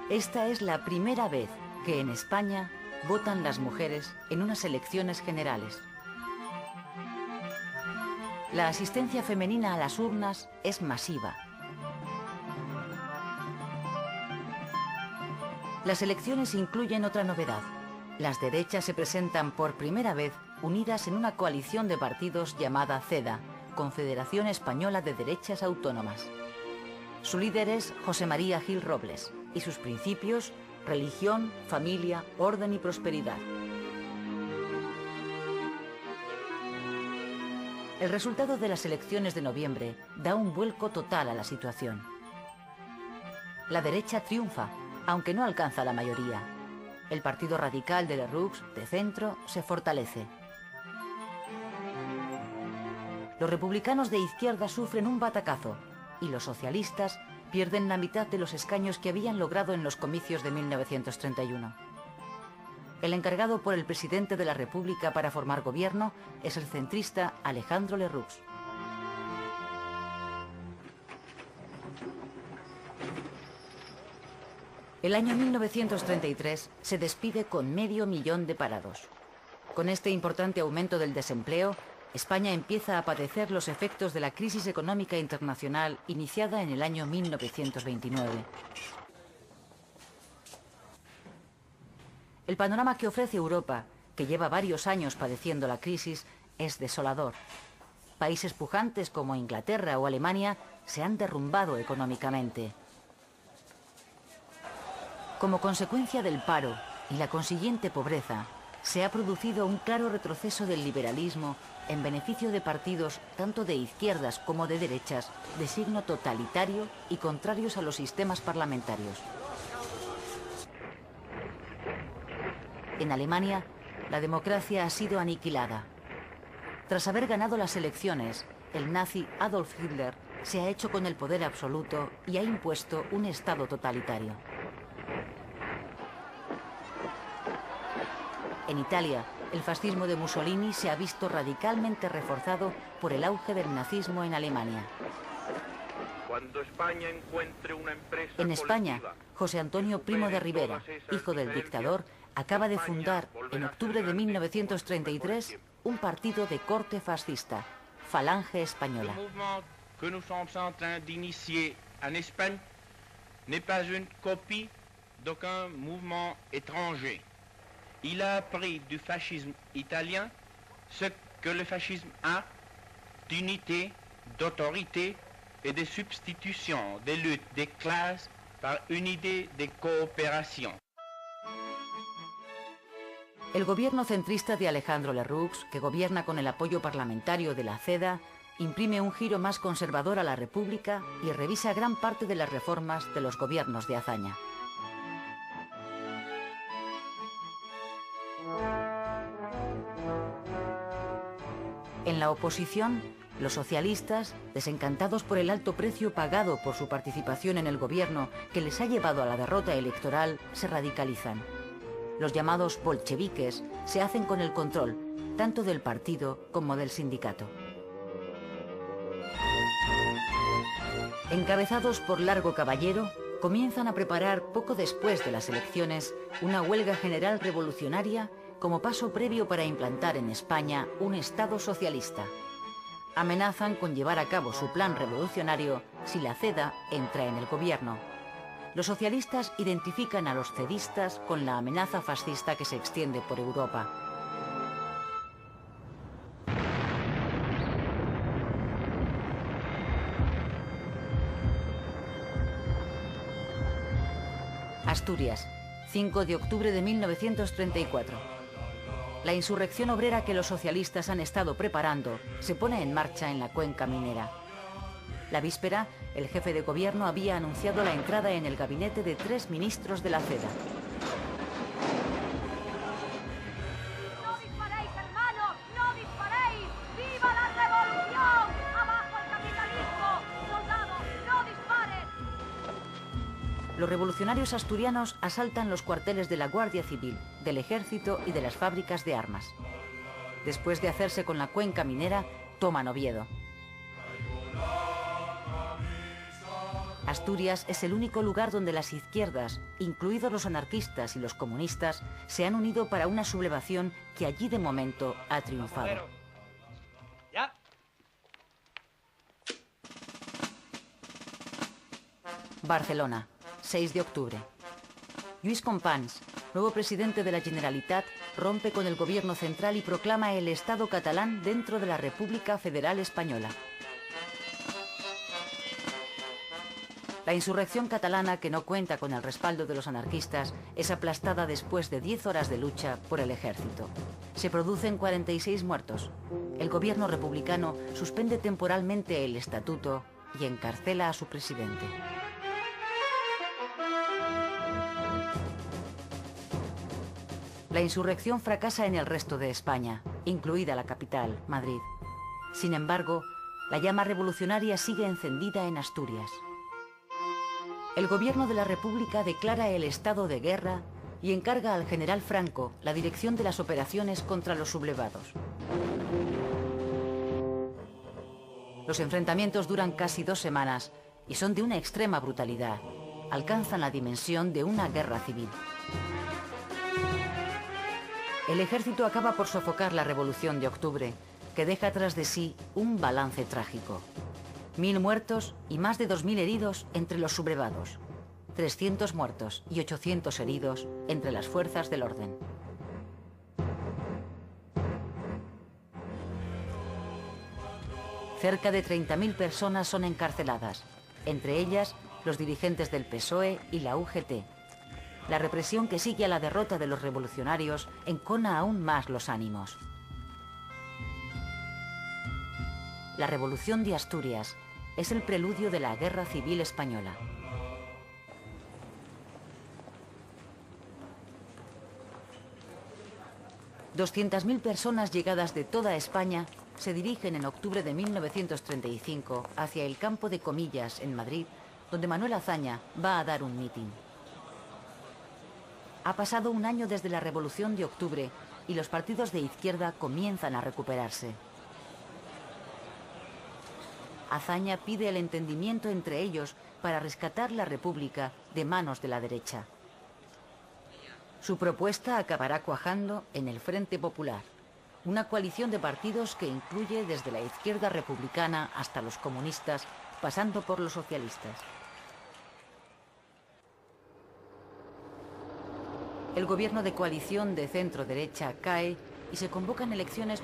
Esta es la primera vez que en España votan las mujeres en unas elecciones generales. La asistencia femenina a las urnas es masiva. Las elecciones incluyen otra novedad. Las derechas se presentan por primera vez unidas en una coalición de partidos llamada CEDA, Confederación Española de Derechas Autónomas. Su líder es José María Gil Robles y sus principios: religión, familia, orden y prosperidad. El resultado de las elecciones de noviembre da un vuelco total a la situación. La derecha triunfa, aunque no alcanza la mayoría. El Partido Radical de Lerroux, de centro, se fortalece. Los republicanos de izquierda sufren un batacazo y los socialistas pierden la mitad de los escaños que habían logrado en los comicios de 1931. El encargado por el presidente de la República para formar gobierno es el centrista Alejandro Lerroux. El año 1933 se despide con 500.000 de parados. Con este importante aumento del desempleo, España empieza a padecer los efectos de la crisis económica internacional iniciada en el año 1929. El panorama que ofrece Europa, que lleva varios años padeciendo la crisis, es desolador. Países pujantes como Inglaterra o Alemania se han derrumbado económicamente. Como consecuencia del paro y la consiguiente pobreza, se ha producido un claro retroceso del liberalismo en beneficio de partidos tanto de izquierdas como de derechas de signo totalitario y contrarios a los sistemas parlamentarios. En Alemania, la democracia ha sido aniquilada. Tras haber ganado las elecciones, el nazi Adolf Hitler se ha hecho con el poder absoluto y ha impuesto un Estado totalitario. En Italia, el fascismo de Mussolini se ha visto radicalmente reforzado por el auge del nazismo en Alemania. Cuando España encuentre una empresa en España, José Antonio Primo de Rivera, hijo del dictador, acaba de fundar en octubre de 1933 un partido de corte fascista, Falange Española. El movimiento que nous sommes en train d'initier en Espagne n'est pas une copie d'aucun mouvement étranger. Il a appris du fascisme italien ce que le fascisme a d'unité, d'autorité et de substitution des luttes des classes par une idée de coopération. El gobierno centrista de Alejandro Lerroux, que gobierna con el apoyo parlamentario de la CEDA, imprime un giro más conservador a la República y revisa gran parte de las reformas de los gobiernos de Azaña. En la oposición, los socialistas, desencantados por el alto precio pagado por su participación en el gobierno que les ha llevado a la derrota electoral, se radicalizan. Los llamados bolcheviques se hacen con el control, tanto del partido como del sindicato. Encabezados por Largo Caballero, comienzan a preparar poco después de las elecciones una huelga general revolucionaria como paso previo para implantar en España un Estado socialista. Amenazan con llevar a cabo su plan revolucionario si la CEDA entra en el gobierno. Los socialistas identifican a los cedistas con la amenaza fascista que se extiende por Europa. Asturias, 5 de octubre de 1934. La insurrección obrera que los socialistas han estado preparando se pone en marcha en la cuenca minera. La víspera, el jefe de gobierno había anunciado la entrada en el gabinete de 3 ministros de la CEDA. ¡No disparéis, hermanos! ¡No disparéis! ¡Viva la revolución! ¡Abajo el capitalismo! ¡Soldados, no disparen! Los revolucionarios asturianos asaltan los cuarteles de la Guardia Civil, del Ejército y de las fábricas de armas. Después de hacerse con la cuenca minera, toman Oviedo. Asturias es el único lugar donde las izquierdas, incluidos los anarquistas y los comunistas, se han unido para una sublevación que allí de momento ha triunfado. ¿Ya? Barcelona, 6 de octubre. Lluís Companys, nuevo presidente de la Generalitat, rompe con el gobierno central y proclama el Estado catalán dentro de la República Federal Española. La insurrección catalana, que no cuenta con el respaldo de los anarquistas, es aplastada después de 10 horas de lucha por el ejército. Se producen 46 muertos. El gobierno republicano suspende temporalmente el estatuto y encarcela a su presidente. La insurrección fracasa en el resto de España, incluida la capital, Madrid. Sin embargo, la llama revolucionaria sigue encendida en Asturias. El gobierno de la República declara el estado de guerra y encarga al general Franco la dirección de las operaciones contra los sublevados. Los enfrentamientos duran casi 2 semanas y son de una extrema brutalidad. Alcanzan la dimensión de una guerra civil. El ejército acaba por sofocar la Revolución de Octubre, que deja tras de sí un balance trágico. 1000 muertos y más de 2000 heridos entre los sublevados. 300 muertos y 800 heridos entre las fuerzas del orden. Cerca de 30.000 personas son encarceladas, entre ellas los dirigentes del PSOE y la UGT. La represión que sigue a la derrota de los revolucionarios encona aún más los ánimos. La Revolución de Asturias es el preludio de la Guerra Civil Española. $200.000 personas llegadas de toda España se dirigen en octubre de 1935 hacia el campo de Comillas, en Madrid, donde Manuel Azaña va a dar un mitin. Ha pasado un año desde la Revolución de Octubre y los partidos de izquierda comienzan a recuperarse. Azaña pide el entendimiento entre ellos para rescatar la República de manos de la derecha. Su propuesta acabará cuajando en el Frente Popular, una coalición de partidos que incluye desde la izquierda republicana hasta los comunistas, pasando por los socialistas. El gobierno de coalición de centro-derecha cae y se convocan elecciones